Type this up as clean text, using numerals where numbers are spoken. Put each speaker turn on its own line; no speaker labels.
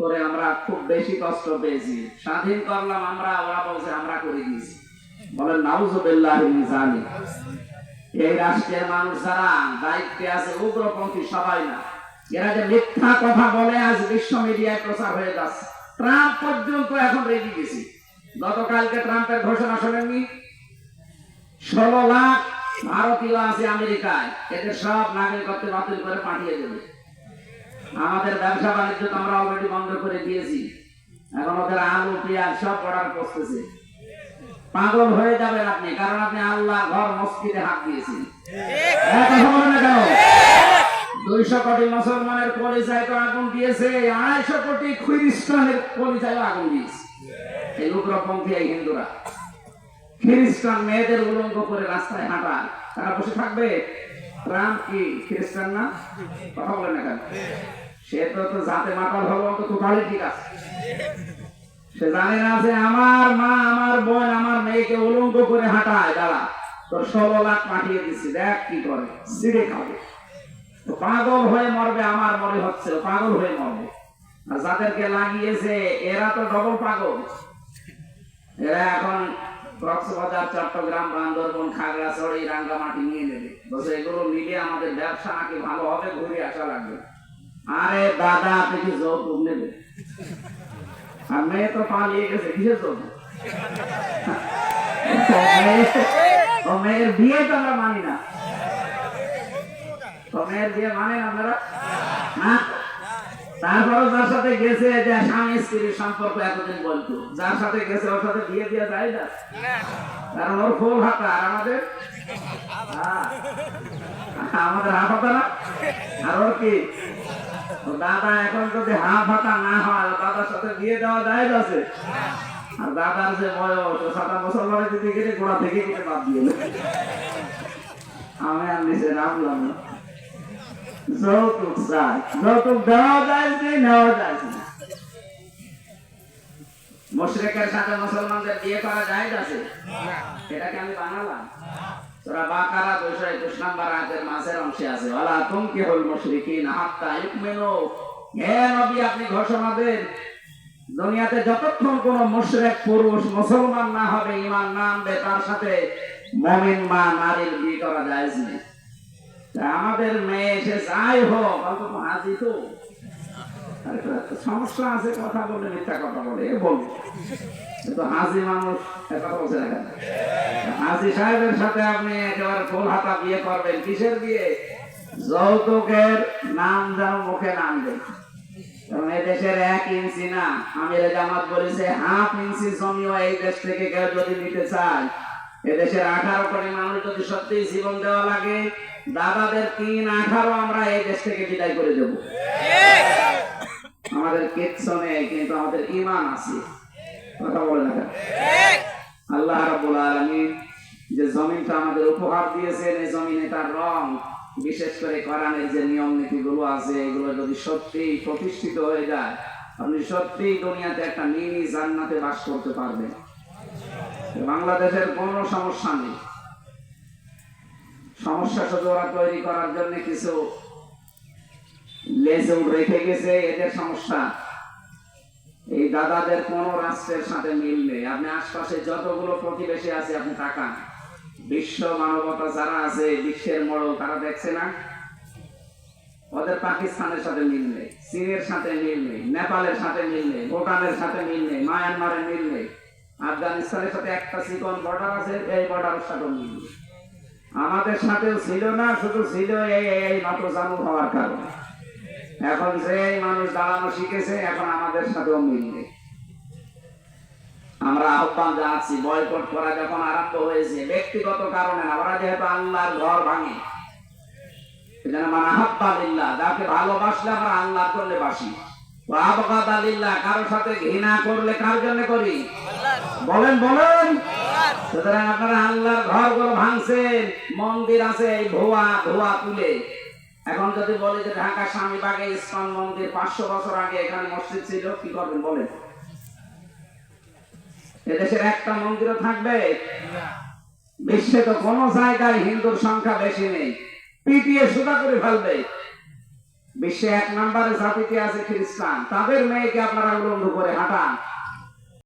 করে আমরা খুব বেশি কষ্ট পেয়েছি। স্বাধীন করলাম আমরা, ওরা বলছে আমরা করে দিয়েছি। বলেন নাউযুবিল্লাহি মিন যালিক। এই রাষ্ট্রের মানুষ যারা দায়িত্বে আছে উগ্রপন্থী সবাই না, এরা যে মিথ্যা কথা বলে আজ বিশ্ব মিডিয়ায় প্রচার হয়ে যাচ্ছে। ট্রাম্প পর্যন্ত এখন রেগে গেছে। গতকালকে ট্রাম্পের ঘোষণা শোনেননি? 16 লাখ ভারতীয় আছে আমেরিকায়, এদের সব নাগরিকত্ব বাতিল করে পাঠিয়ে দেবে। আমাদের ব্যবসা বাণিজ্য তো আমরা অলরেডি বন্ধ করে দিয়েছি, এখন ওদের আলু পেঁয়াজ সব অর্ডার করতেছে। পাগল হয়ে যাবেন আপনি, কারণ আপনি আল্লাহর ঘর মসজিদে হাত দিয়েছেন। কথা বলেন না কেন? 200 কোটি মুসলমানের কলিজায় তো আগুন দিয়েছে, 250 কোটি খ্রিস্টানের কলিজায় আগুন দিয়েছে এই উগ্রপন্থী এই হিন্দুরা। খ্রিস্টান মেয়েদের উলঙ্গ করে রাস্তায় হাঁটায়, তারা বসে থাকবে? ট্রাম্প কি খ্রিস্টান না? কথা বলেন না কেন? সে তো জাতে মাতাল হলো, অন্তত তাহলে ঠিক আছে। সে জানে না যে আমার মা, আমার বোন, আমার মেয়েকে উলঙ্গ করে হাঁটায়, দাঁড়া তোর 16 লাখ পাঠিয়ে দিচ্ছি, দেখ কি করে, সিঁড়ে খাবে। তো পাগল হয়ে মরবে, আমার মনে হচ্ছে পাগল হয়ে মরবে। আর যাদেরকে লাগিয়েছে এরা তো ডবল পাগল। এরা এখন কক্সবাজার, চট্টগ্রাম, বান্দরবন, খাগড়াছড়ি, রাঙ্গামাটি নিয়ে নেবে। বলছে এগুলো নিলে আমাদের ব্যবসা নাকি ভালো হবে, ঘুরে আসা লাগবে। আরে দাদা, আপনি কি যৌতুক নেবে? আর মেয়ে তো পালিয়ে গেছে, কিসের যৌতুক? মেয়ের বিয়ে তো আমরা মানি না। মেয়ের বিয়ে মানেন আপনারা? তারপরে যার সাথে গেছে, যে স্বামী স্ত্রীর সম্পর্ক এতদিন বলতো, যার সাথে গেছে ওর সাথে বিয়ে দিয়ে যায় না, কারণ ওর ফুল হাতা আর আমাদের হাফ হাতা না। আর ওর কি দাদা, এখন যদি হাফ হাতা না হয় দাদার সাথে বিয়ে দেওয়া যায় আছে? আর দাদার যে বয়স, 7 বছর পরে যদি গেলে গোড়া থেকে কেটে বাদ দিয়ে আমি আর নিচে নামলাম না। যৌতুক চাই, যৌতুক দেওয়া যায় কি নেওয়া যায় না? মুশরিকের সাথে মুসলমানদের বিয়ে করা যায় আছে? এটাকে আমি বানালাম। সূরা বাকারা 221 নম্বর আয়াতের মাঝের অংশে আছে, ওয়ালা তুনকিহুল মুশরিকিনা হাত্তা ইউমিনু। হে নবী, আপনি ঘোষণা দেন, দুনিয়াতে যতক্ষণ কোন মুশরিক পুরুষ মুসলমান না হবে, ঈমান না আনবে, তার সাথে মুমিন মা নারীর বিয়ে করা যায় না। আমাদের মেয়ে সে যাই হোক, অন্তত হাজি তো সমস্যা আছে, কথা বলে মিথ্যা কথা বলে বলবে, কিন্তু হাজি মানুষ কথা বলছে না। হাজি সাহেবের সাথে আপনি একেবারে ফুল হাতা বিয়ে করবেন, কিসের বিয়ে? যৌতুকের নাম যেন মুখে নাম দেয়। কারণ এই দেশের 1 ইঞ্চি না, আমিরে জামাত বলেছে হাফ ইঞ্চি জমিও এই দেশ থেকে কেউ যদি নিতে চায়, এদেশের 18 কোটি মানুষ যদি সত্যি জীবন দেওয়া লাগে, দাদাদের 3-18 আমরা এই দেশ থেকে বিদায় করে দেব। আমাদের কিচ্ছু নেই, কিন্তু আমাদের ঈমান আছে। কথা বলে না? আল্লাহ রাব্বুল আলামিন যে জমিনটা আমাদের উপহার দিয়েছেন, এই জমিনে তার রং, বিশেষ করে কোরআনের যে নিয়ম নীতিগুলো আছে, এগুলো যদি সত্যি প্রতিষ্ঠিত হয়ে যায়, আপনি সত্যি দুনিয়াতে একটা মিনি জান্নাতে বাস করতে পারবেন। বাংলাদেশের কোনো সমস্যা নেই। সমস্যা শুধু ওরা তৈরি করার জন্য কিছু লেজুল রেখে গেছে, এদের সমস্যা। এই দাদাদের কোন রাষ্ট্রের সাথে মিল নেই। আপনি আশপাশে যতগুলো প্রতিবেশী আছে আপনি তাকান, বিশ্ব মানবতা যারা আছে, বিশ্বের মোড়ল, তারা দেখছে না? ওদের পাকিস্তানের সাথে মিল নেই, চীনের সাথে মিল নেই, নেপালের সাথে মিল নেই, ভুটানের সাথে মিল নেই, মায়ানমারের মিল নেই, আফগানিস্তানের সাথে একটা চিকন বর্ডার আছে, এই বর্ডারের সাথে মিল নেই। আমাদের সাথেও ছিল না, শুধু ছিল এই মাত্র চালু হওয়ার কারণে। এখন যে মানুষ দাঁড়ানো শিখেছে, এখন আমাদের সাথেও মিল নেই। আমরা আহ্বান জানাচ্ছি, বয়কট করা যখন আরম্ভ হয়েছে ব্যক্তিগত কারণে না, ওরা যেহেতু আল্লাহর ঘর ভাঙে, যাকে ভালোবাসলে আমরা আল্লাহর জন্য বাসি, কারোর সাথে ঘৃণা করলে কার জন্য করি? বলেন বলেন। সুতরাং আপনারা আল্লাহর ঘর গুলো ভাঙছেন, মন্দির আছে এই ধোয়া তুলে। এখন যদি বলি যে ঢাকা স্বামীবাগে ইসলাম মন্দির, 500 বছর আগে এখানে মসজিদ ছিল, কি করবেন বলেন? এদেশের একটা মন্দিরও থাকবে? বিশ্বে তো কোন জায়গায় হিন্দুর সংখ্যা বেশি নেই, পিটিয়ে সুদা করে ফেলবে। বিশ্বে 1 নম্বরে জাতিতে আছে খ্রিস্টান, তাদের মেয়েকে আপনারা উলঙ্গ করে হাঁটান।